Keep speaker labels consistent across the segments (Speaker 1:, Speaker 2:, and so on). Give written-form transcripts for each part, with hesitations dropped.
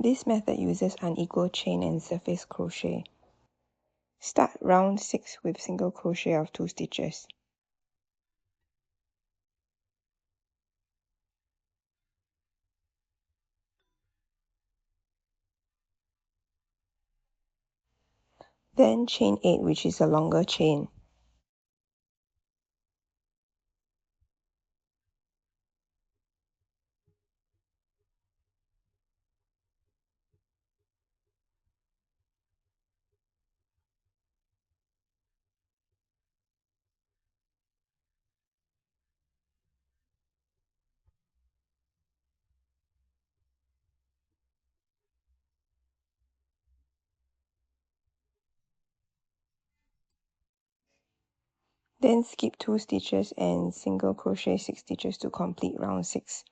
Speaker 1: This method uses unequal chain and surface crochet. Start round 6 with single crochet of 2 stitches. Then chain 8, which is a longer chain. Then skip 2 stitches and single crochet 6 stitches to complete round 6.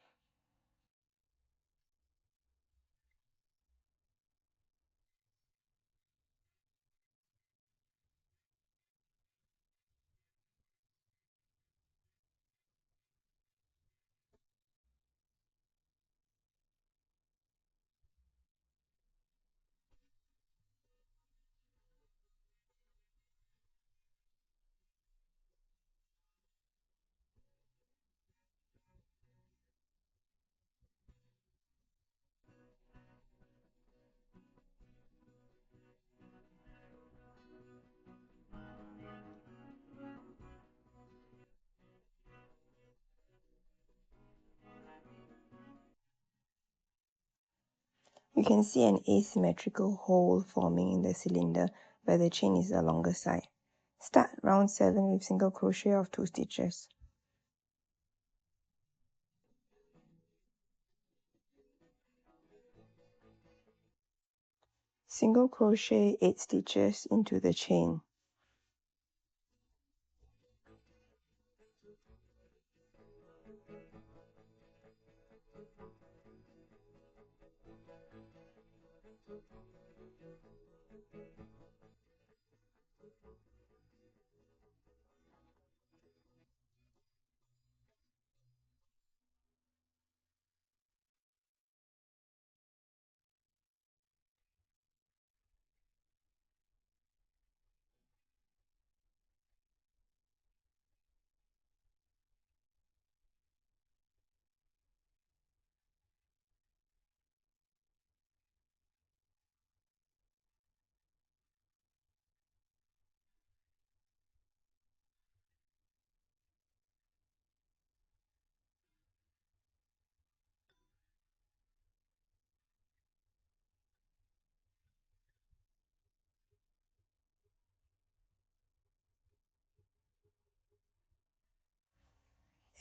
Speaker 1: You can see an asymmetrical hole forming in the cylinder where the chain is the longer side. Start round 7 with single crochet of 2 stitches. Single crochet 8 stitches into the chain.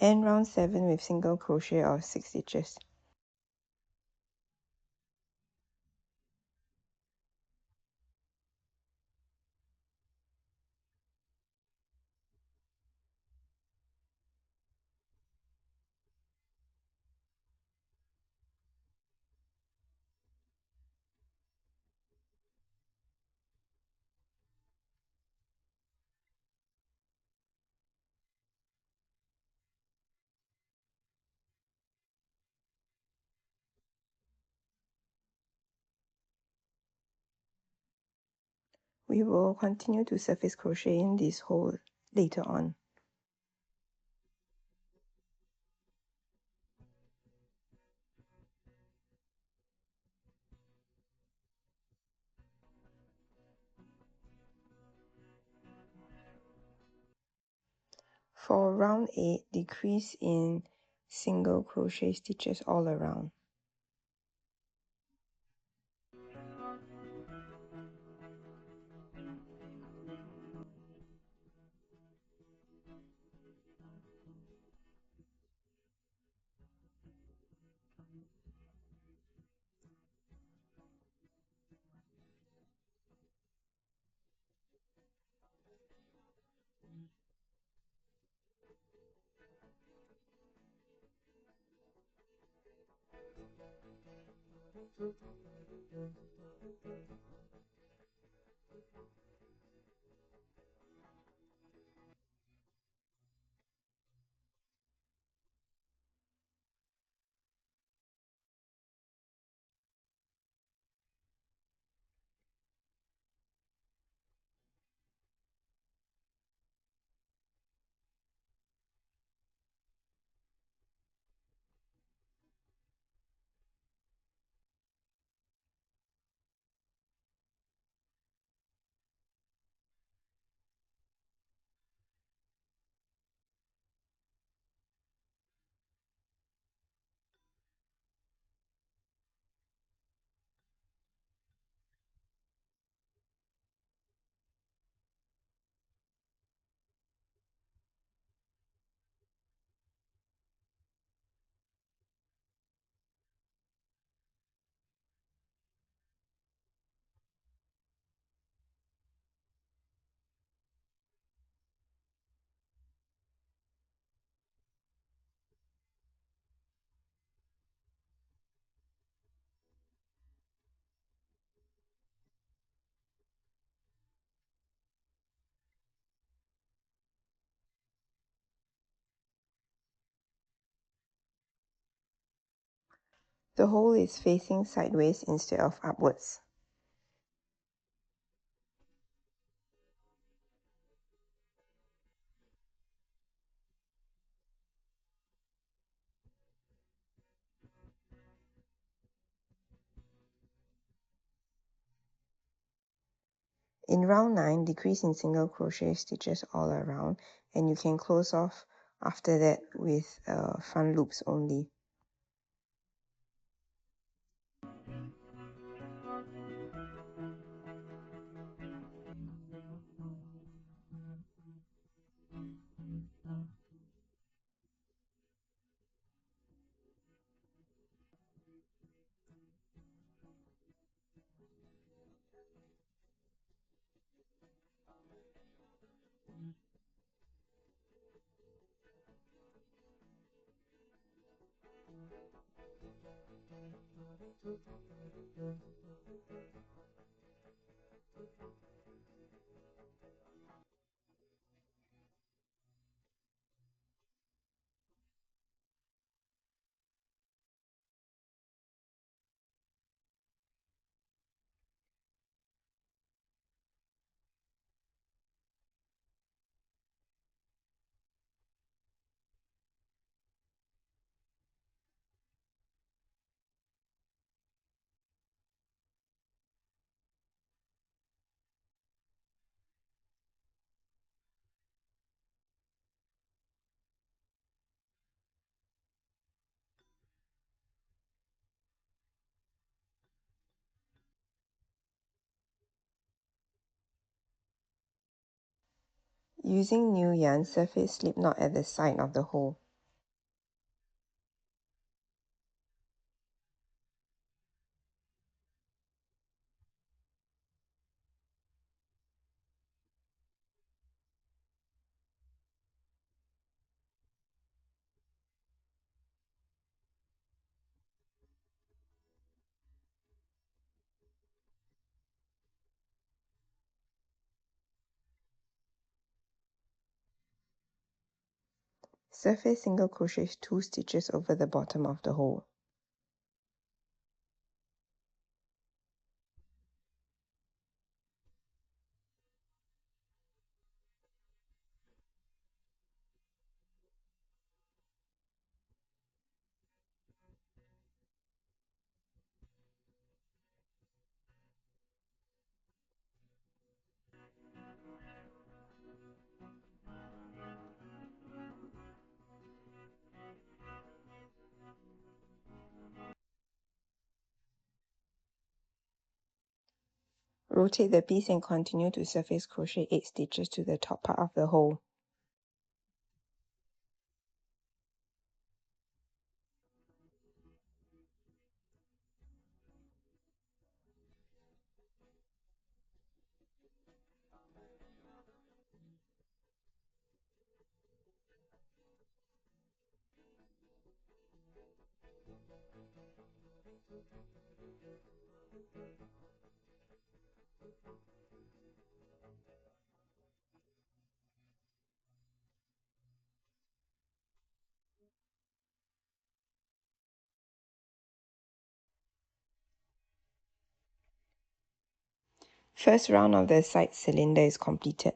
Speaker 1: End round 7 with single crochet of 6 stitches. We will continue to surface crochet in this hole later on. For round 8, decrease in single crochet stitches all around. The hole is facing sideways instead of upwards. In round 9, decrease in single crochet stitches all around, and you can close off after that with front loops only. Using new yarn, surface slip knot at the side of the hole. Surface single crochet 2 stitches over the bottom of the hole. Rotate the piece and continue to surface crochet 8 stitches to the top part of the hole. First round of the side cylinder is completed.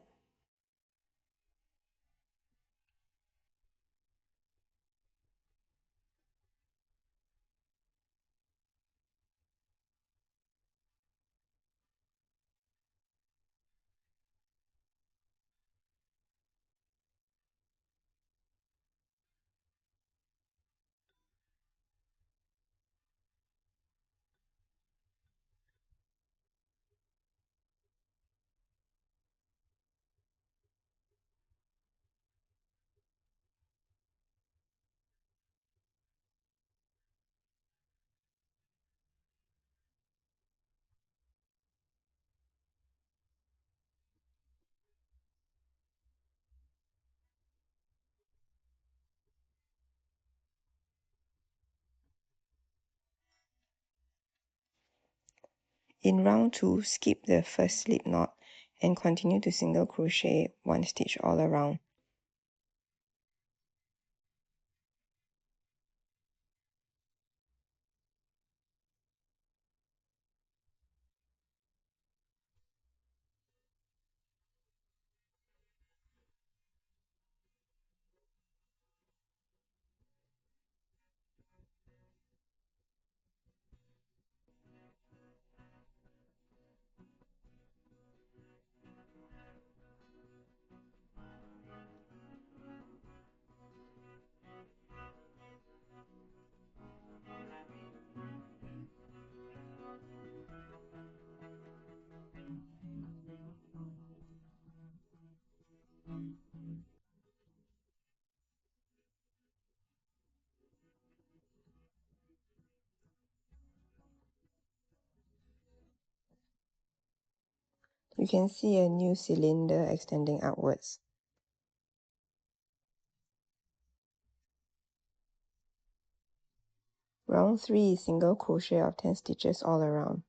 Speaker 1: In round 2, skip the first slip knot and continue to single crochet 1 stitch all around. You can see a new cylinder extending outwards. Round 3 is single crochet of 10 stitches all around.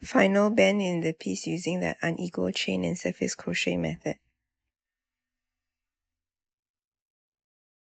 Speaker 1: Final bend in the piece using the unequal chain and surface crochet method.